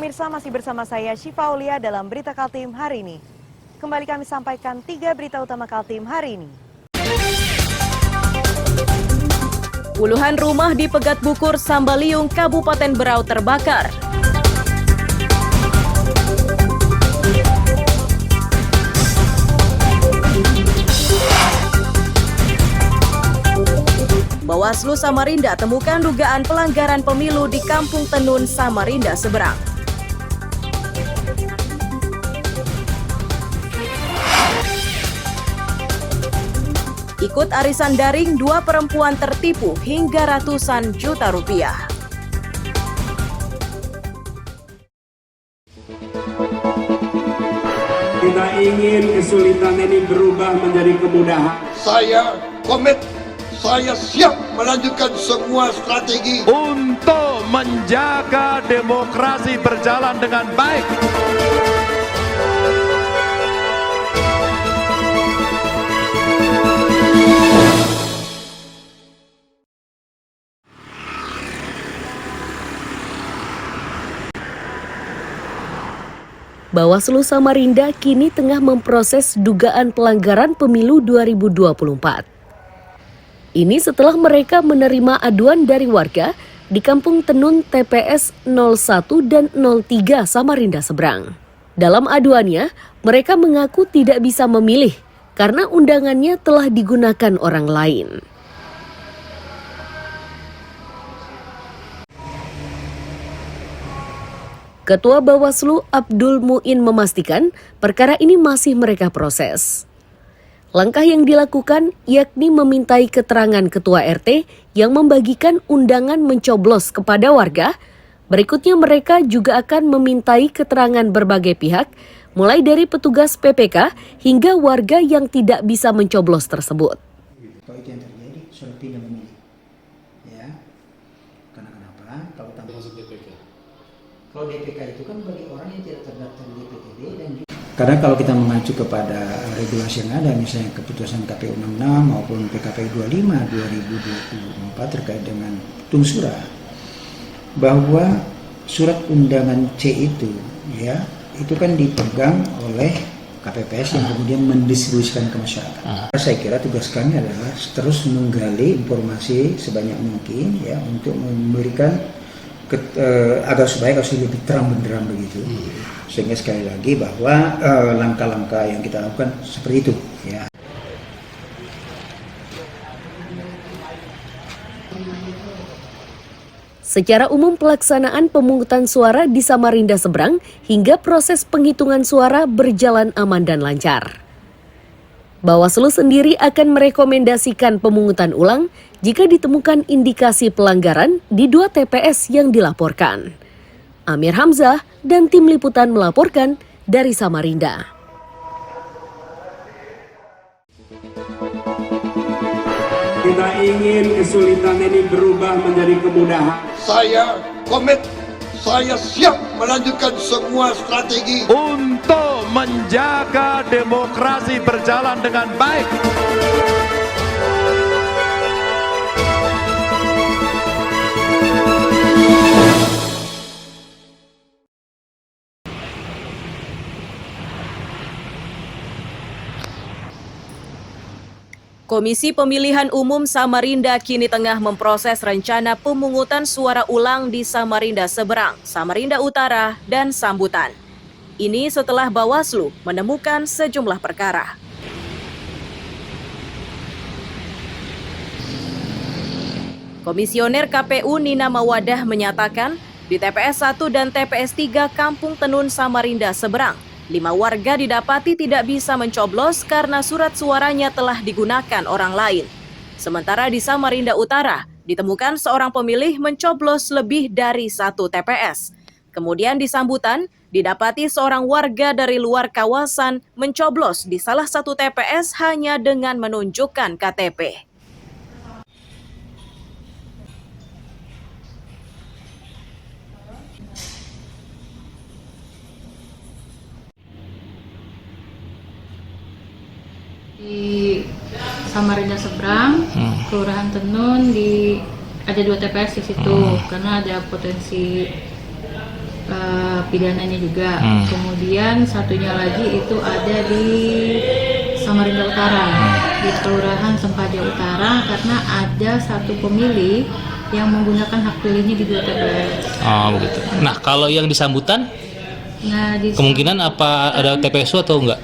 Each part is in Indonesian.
Pemirsa, masih bersama saya Syifa Aulia dalam Berita Kaltim hari ini. Kembali kami sampaikan 3 berita utama Kaltim hari ini. Puluhan rumah di Pegat Bukur, Sambaliung, Kabupaten Berau terbakar. Bawaslu Samarinda temukan dugaan pelanggaran pemilu di Kampung Tenun, Samarinda Seberang. Ikut arisan daring, 2 perempuan tertipu hingga ratusan juta rupiah. Kita ingin kesulitan ini berubah menjadi kemudahan. Saya komit, saya siap melanjutkan semua strategi untuk menjaga demokrasi berjalan dengan baik. Bawaslu Samarinda kini tengah memproses dugaan pelanggaran pemilu 2024. Ini setelah mereka menerima aduan dari warga di Kampung Tenun TPS 01 dan 03 Samarinda Seberang. Dalam aduannya, mereka mengaku tidak bisa memilih karena undangannya telah digunakan orang lain. Ketua Bawaslu Abdul Muin memastikan perkara ini masih mereka proses. Langkah yang dilakukan yakni memintai keterangan Ketua RT yang membagikan undangan mencoblos kepada warga. Berikutnya mereka juga akan memintai keterangan berbagai pihak, mulai dari petugas PPK hingga warga yang tidak bisa mencoblos tersebut. Kalau itu yang terjadi, sudah tidak memilih. Ya, karena kenapa? Kalau tanpa masuk DPK. Kalau DPK itu kan bagi orang yang tidak terdaftar di DPTB dan karena kalau kita mengacu kepada regulasi yang ada, misalnya keputusan KPU 66 maupun PKPU 25 2024 terkait dengan tungsura, bahwa surat undangan C itu, ya, itu kan dipegang oleh KPPS yang kemudian mendistribusikan ke masyarakat. Saya kira tugas kami adalah terus menggali informasi sebanyak mungkin, ya, untuk memberikan agar supaya kasus lebih terang benderang begitu, sehingga sekali lagi bahwa langkah-langkah yang kita lakukan seperti itu, ya. Secara umum pelaksanaan pemungutan suara di Samarinda Seberang hingga proses penghitungan suara berjalan aman dan lancar. Bawaslu sendiri akan merekomendasikan pemungutan ulang jika ditemukan indikasi pelanggaran di 2 TPS yang dilaporkan. Amir Hamzah dan tim liputan melaporkan dari Samarinda. Kita ingin kesulitan ini berubah menjadi kemudahan. saya komit, saya siap melanjutkan semua strategi Untuk menjaga demokrasi berjalan dengan baik. Komisi Pemilihan Umum Samarinda kini tengah memproses rencana pemungutan suara ulang di Samarinda Seberang, Samarinda Utara, dan Sambutan. Ini setelah Bawaslu menemukan sejumlah perkara. Komisioner KPU Nina Mawadah menyatakan di TPS 1 dan TPS 3 Kampung Tenun Samarinda Seberang, 5 warga didapati tidak bisa mencoblos karena surat suaranya telah digunakan orang lain. Sementara di Samarinda Utara, ditemukan seorang pemilih mencoblos lebih dari 1 TPS. Kemudian di Sambutan, didapati seorang warga dari luar kawasan mencoblos di salah satu TPS hanya dengan menunjukkan KTP. Di Samarinda Seberang, Kelurahan Tenun, ada 2 TPS di situ karena ada potensi pidananya juga. Kemudian satunya lagi itu ada di Samarinda Utara, di Kelurahan Sempaja Utara, karena ada satu pemilih yang menggunakan hak pilihnya di 2 TPS. Oh begitu. Nah kalau yang di Sambutan, Nah, kemungkinan apa ada TPSU atau enggak?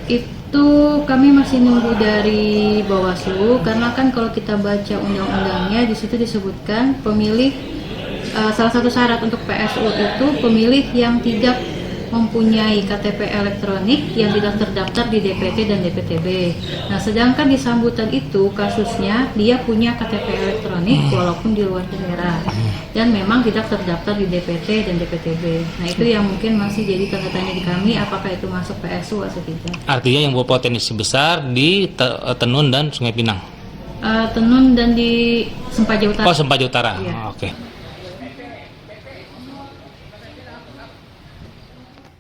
itu kami masih nunggu dari Bawaslu, karena kan kalau kita baca undang-undangnya di situ disebutkan pemilih salah satu syarat untuk PSU itu pemilih yang tidak mempunyai KTP elektronik yang tidak terdaftar di DPT dan DPTB. Nah, sedangkan di Sambutan itu kasusnya dia punya KTP elektronik walaupun di luar daerah dan memang tidak terdaftar di DPT dan DPTB. Nah, itu yang mungkin masih jadi tanda tanya di kami, apakah itu masuk PSU atau tidak. Artinya yang berpotensi besar di Tenun dan Sungai Pinang. Tenun dan di Sempaja Utara. Oh, Sempaja Utara. Iya. Oke.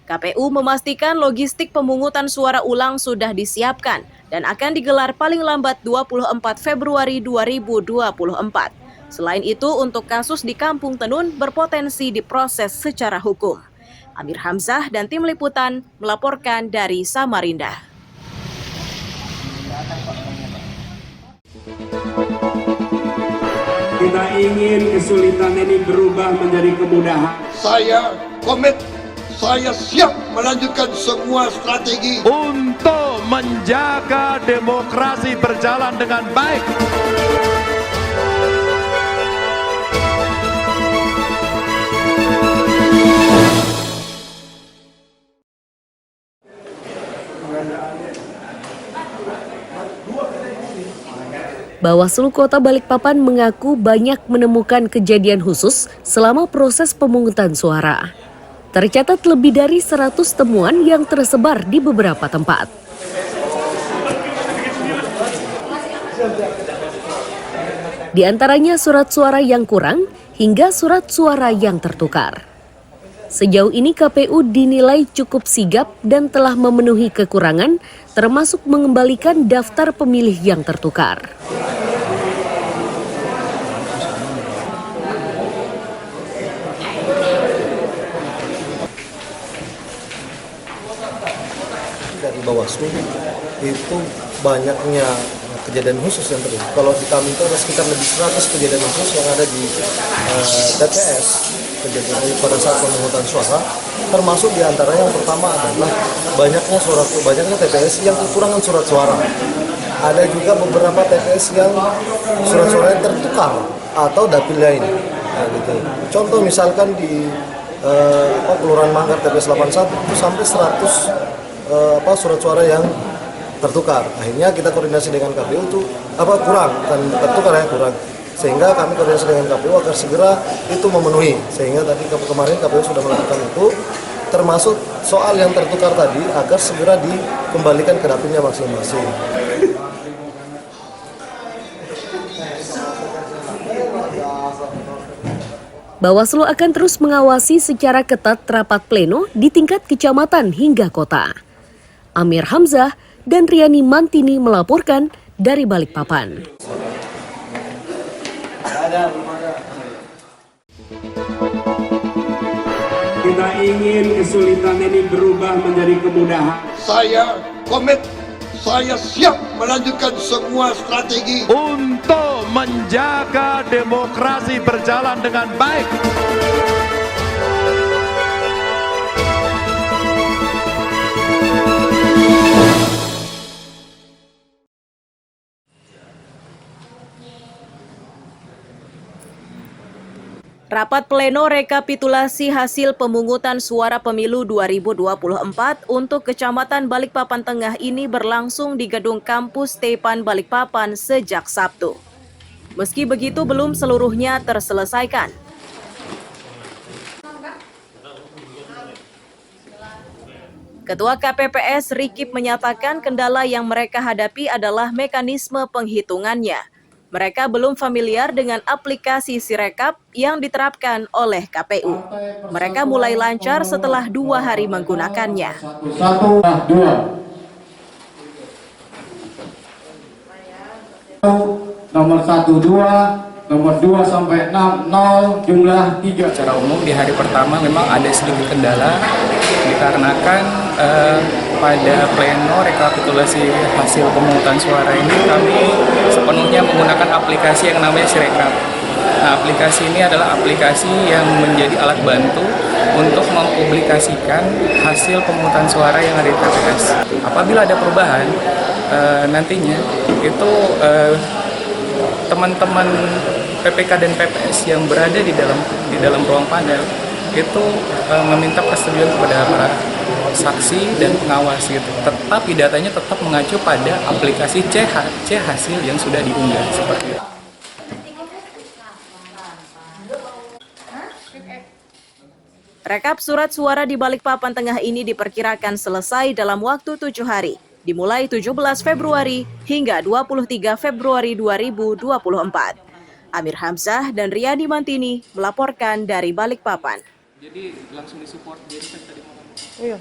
KPU memastikan logistik pemungutan suara ulang sudah disiapkan dan akan digelar paling lambat 24 Februari 2024. Selain itu, untuk kasus di Kampung Tenun berpotensi diproses secara hukum. Amir Hamzah dan tim liputan melaporkan dari Samarinda. Kita ingin kesulitan ini berubah menjadi kemudahan. Saya komit, saya siap melanjutkan semua strategi untuk menjaga demokrasi berjalan dengan baik. Bawaslu Kota Balikpapan mengaku banyak menemukan kejadian khusus selama proses pemungutan suara. Tercatat lebih dari 100 temuan yang tersebar di beberapa tempat. Di antaranya surat suara yang kurang hingga surat suara yang tertukar. Sejauh ini KPU dinilai cukup sigap dan telah memenuhi kekurangan, termasuk mengembalikan daftar pemilih yang tertukar. Dari Bawaslu itu banyaknya kejadian khusus yang terjadi. Kalau di kami itu ada sekitar lebih 100 kejadian khusus yang ada di TPS, kejadian pada saat pemungutan suara, termasuk diantaranya yang pertama adalah banyaknya TPS yang kekurangan surat suara. Ada juga beberapa TPS yang surat suaranya tertukar atau dapil lain. Nah, gitu. Contoh misalkan di Kelurahan Manggar TPS 81 itu sampai 100 surat suara yang tertukar. Akhirnya kita koordinasi dengan KPU itu kurang, kan tertukar ya kurang. Sehingga kami koordinasi dengan KPU agar segera itu memenuhi. Sehingga tadi kemarin KPU sudah melakukan itu, termasuk soal yang tertukar tadi agar segera dikembalikan ke dapilnya masing-masing. Bawaslu akan terus mengawasi secara ketat rapat pleno di tingkat kecamatan hingga kota. Amir Hamzah dan Riani Mantini melaporkan dari Balikpapan. Kita ingin kesulitan ini berubah menjadi kemudahan. saya komit, saya siap melanjutkan semua strategi Untuk menjaga demokrasi berjalan dengan baik. Rapat pleno rekapitulasi hasil pemungutan suara pemilu 2024 untuk Kecamatan Balikpapan Tengah ini berlangsung di gedung kampus Tepan Balikpapan sejak Sabtu. Meski begitu, belum seluruhnya terselesaikan. Ketua KPPS Rikip menyatakan kendala yang mereka hadapi adalah mekanisme penghitungannya. Mereka belum familiar dengan aplikasi Sirekap yang diterapkan oleh KPU. Mereka mulai lancar setelah 2 hari menggunakannya. Nomor 12 Nomor 2 sampai 6, 0, jumlah 3. Secara umum di hari pertama memang ada sedikit kendala dikarenakan pada pleno rekapitulasi hasil pemungutan suara ini kami sepenuhnya menggunakan aplikasi yang namanya Sirekap. Nah, aplikasi ini adalah aplikasi yang menjadi alat bantu untuk mempublikasikan hasil pemungutan suara yang ada di TPS. Apabila ada perubahan nantinya itu teman-teman PPK dan PPS yang berada di dalam ruang panel itu meminta persetujuan kepada para saksi dan pengawas gitu. Tetapi datanya tetap mengacu pada aplikasi C hasil yang sudah diunggah seperti itu. Rekap surat suara di Balikpapan Tengah ini diperkirakan selesai dalam waktu 7 hari, dimulai 17 Februari hingga 23 Februari 2024. Amir Hamzah dan Riyani Mantini melaporkan dari Balikpapan. Jadi langsung disupport jadi tadi malam. Iya.